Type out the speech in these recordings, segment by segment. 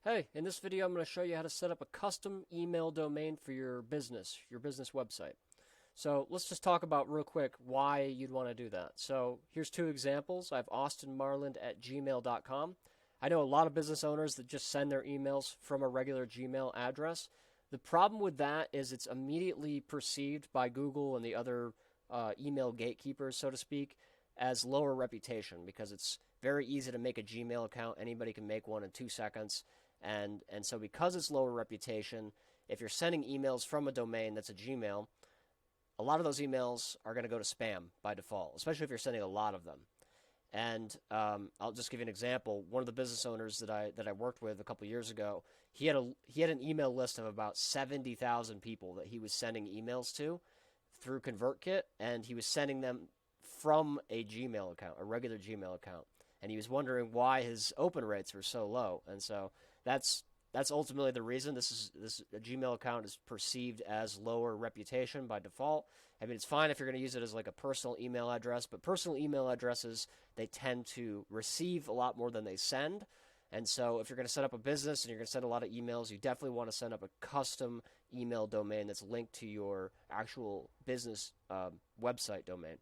Hey, in this video I'm going to show you how to set up a custom email domain for your business website. So let's just talk about real quick why you'd want to do that. So here's two examples. I have austinmarland@gmail.com. I know a lot of business owners that just send their emails from a regular Gmail address. The problem with that is it's immediately perceived by Google and the other email gatekeepers, so to speak, as lower reputation because it's very easy to make a Gmail account. Anybody can make one in 2 seconds. And so because it's lower reputation, if you're sending emails from a domain that's a Gmail, a lot of those emails are going to go to spam by default, especially if you're sending a lot of them. And I'll just give you an example. One of the business owners that I worked with a couple years ago, he had an email list of about 70,000 people that he was sending emails to through ConvertKit, and he was sending them from a Gmail account, a regular Gmail account. And he was wondering why his open rates were so low. And so that's ultimately the reason. This a Gmail account is perceived as lower reputation by default. I mean, it's fine if you're going to use it as like a personal email address, but personal email addresses, they tend to receive a lot more than they send. And so if you're going to set up a business and you're going to send a lot of emails, you definitely want to send up a custom email domain that's linked to your actual business website domain.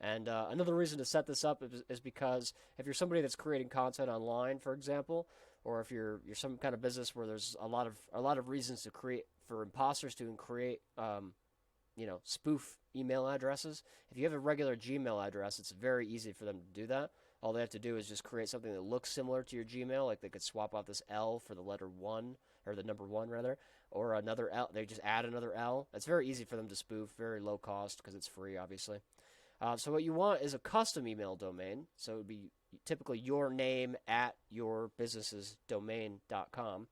And another reason to set this up is because if you're somebody that's creating content online, for example, or if you're some kind of business where there's a lot of reasons to create for imposters to create spoof email addresses. If you have a regular Gmail address, it's very easy for them to do that. All they have to do is just create something that looks similar to your Gmail, like they could swap out this L for the letter 1, or the number 1 rather, or another L. They just add another L. It's very easy for them to spoof, very low cost because it's free, obviously. So what you want is a custom email domain. So it would be typically your name at your business's domain.com.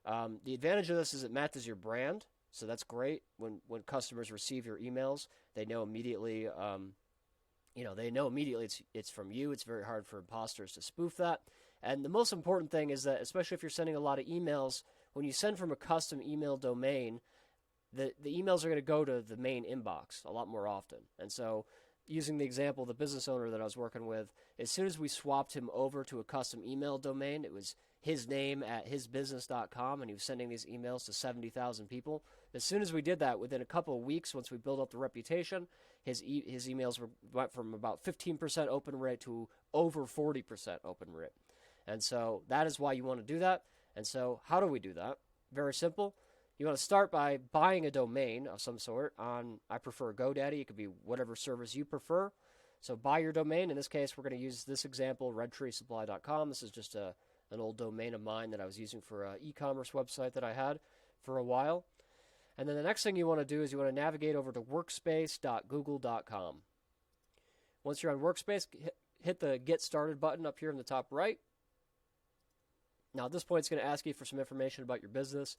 The advantage of this is it matches your brand, so that's great. When customers receive your emails, they know immediately. It's from you. It's very hard for imposters to spoof that. And the most important thing is that, especially if you're sending a lot of emails, when you send from a custom email domain, the emails are going to go to the main inbox a lot more often. And so, using the example of the business owner that I was working with, as soon as we swapped him over to a custom email domain, it was his name at hisbusiness.com, and he was sending these emails to 70,000 people. As soon as we did that, within a couple of weeks, once we built up the reputation, his emails went from about 15% open rate to over 40% open rate. And so that is why you want to do that. And so how do we do that? Very simple. You want to start by buying a domain of some sort on, I prefer GoDaddy. It could be whatever service you prefer. So buy your domain. In this case, we're going to use this example, redtreesupply.com. This is just an old domain of mine that I was using for an e-commerce website that I had for a while. And then the next thing you want to do is you want to navigate over to workspace.google.com. Once you're on Workspace, hit the Get Started button up here in the top right. Now at this point, it's going to ask you for some information about your business.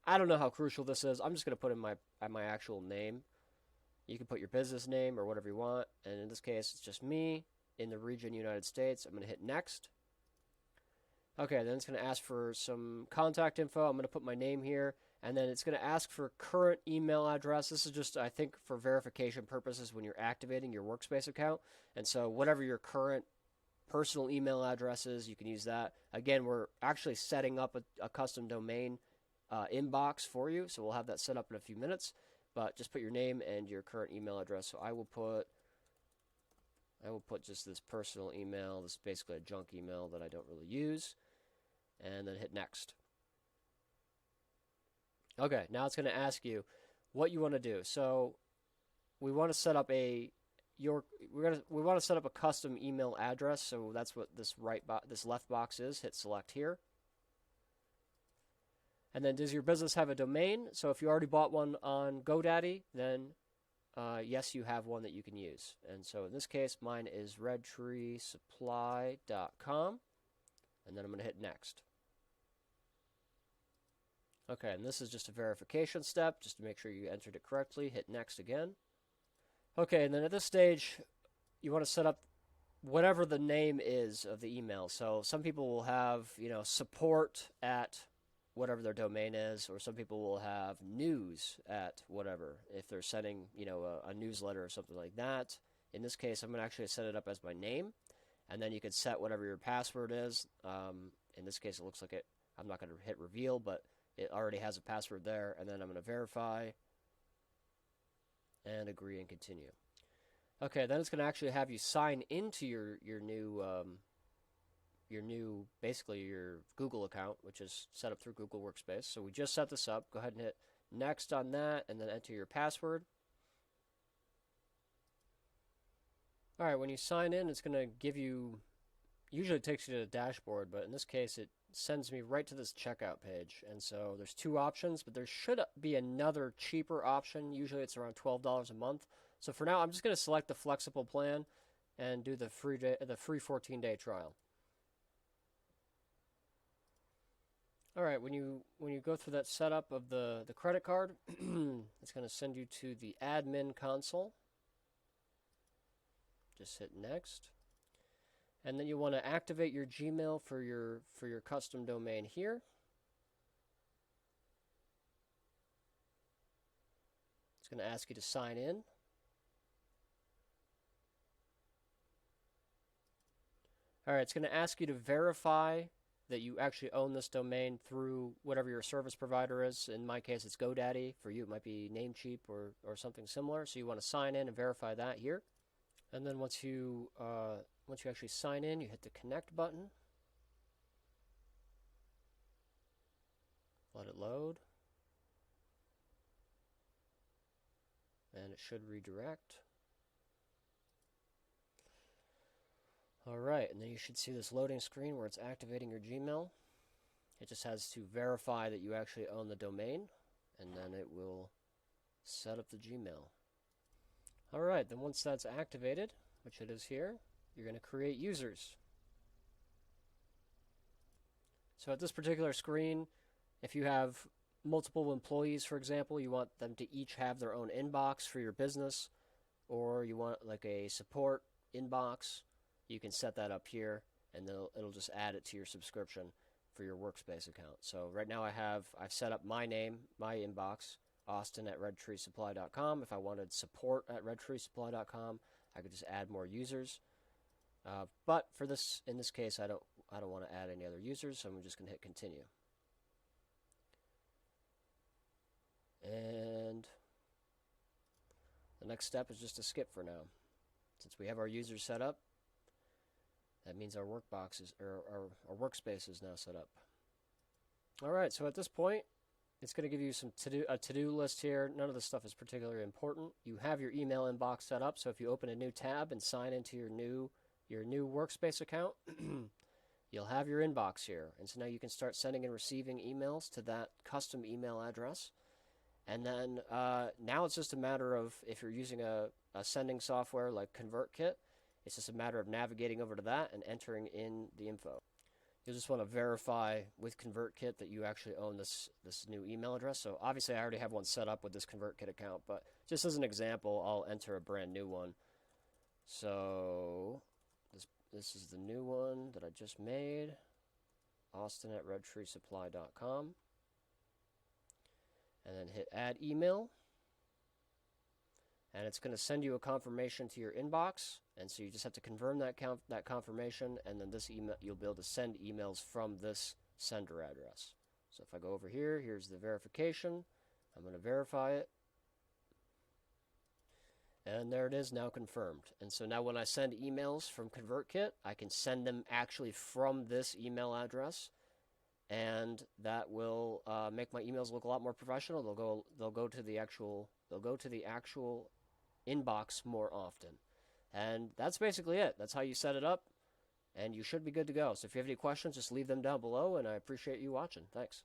I don't know how crucial this is. I'm just going to put in my actual name. You can put your business name or whatever you want. And in this case, it's just me in the region United States. I'm going to hit Next. Okay, then it's going to ask for some contact info. I'm going to put my name here. And then it's going to ask for current email address. This is just, I think, for verification purposes when you're activating your Workspace account. And so whatever your current personal email address is, you can use that. Again, we're actually setting up a custom domain inbox for you, so we'll have that set up in a few minutes, but just put your name and your current email address. So I will put just this personal email. This is basically a junk email that I don't really use, and then hit Next. Okay, now it's going to ask you what you want to do. So we want to set up we want to set up a custom email address. So that's what this left box is. Hit Select here. And then does your business have a domain? So if you already bought one on GoDaddy, then yes, you have one that you can use. And so in this case, mine is redtreesupply.com. And then I'm going to hit Next. Okay, and this is just a verification step, just to make sure you entered it correctly. Hit Next again. Okay, and then at this stage, you want to set up whatever the name is of the email. So some people will have, support at whatever their domain is, or some people will have news at whatever, if they're sending, a newsletter or something like that. In this case, I'm going to actually set it up as my name, and then you can set whatever your password is. In this case, it looks like I'm not going to hit reveal, but it already has a password there. And then I'm going to verify and agree and continue. Okay, then it's going to actually have you sign into your new basically your Google account, which is set up through Google Workspace. So we just set this up. Go ahead and hit next on that, and then enter your password. All right, when you sign in, it's going to give you, usually it takes you to the dashboard, but in this case it sends me right to this checkout page. And so there's two options, but there should be another cheaper option. Usually it's around $12 a month. So for now, I'm just going to select the flexible plan and do the free 14-day trial. All right, when you go through that setup of the credit card, it's going to send you to the admin console. Just hit next. And then you want to activate your Gmail for your custom domain here. It's going to ask you to sign in. All right, it's going to ask you to verify that you actually own this domain through whatever your service provider is. In my case, it's GoDaddy. For you, it might be Namecheap or something similar. So you want to sign in and verify that here. And then once you actually sign in, you hit the connect button. Let it load. And it should redirect. Alright, and then you should see this loading screen where it's activating your Gmail. It just has to verify that you actually own the domain, and then it will set up the Gmail. Alright, then once that's activated, which it is here, you're going to create users. So at this particular screen, if you have multiple employees, for example, you want them to each have their own inbox for your business, or you want like a support inbox, you can set that up here, and then it'll just add it to your subscription for your Workspace account. So right now I've set up my name, my inbox, austin@redtreesupply.com. If I wanted support at redtreesupply.com, I could just add more users. But for this, in this case, I don't want to add any other users, so I'm just going to hit continue. And the next step is just to skip for now. Since we have our users set up, that means our our workspace is now set up. All right, so at this point, it's going to give you a to-do list here. None of this stuff is particularly important. You have your email inbox set up, so if you open a new tab and sign into your new Workspace account, you'll have your inbox here. And so now you can start sending and receiving emails to that custom email address. And then now it's just a matter of, if you're using a sending software like ConvertKit, it's just a matter of navigating over to that and entering in the info. You'll just want to verify with ConvertKit that you actually own this new email address. So obviously I already have one set up with this ConvertKit account, but just as an example, I'll enter a brand new one. So this is the new one that I just made, austin@redtreesupply.com. And then hit add email. And it's going to send you a confirmation to your inbox, and so you just have to confirm that confirmation, and then this email, you'll be able to send emails from this sender address. So if I go over here, here's the verification. I'm going to verify it, and there it is, now confirmed. And so now when I send emails from ConvertKit, I can send them actually from this email address, and that will make my emails look a lot more professional. They'll go to the actual inbox more often. And that's basically it. That's how you set it up, and you should be good to go. So if you have any questions, just leave them down below, and I appreciate you watching. Thanks.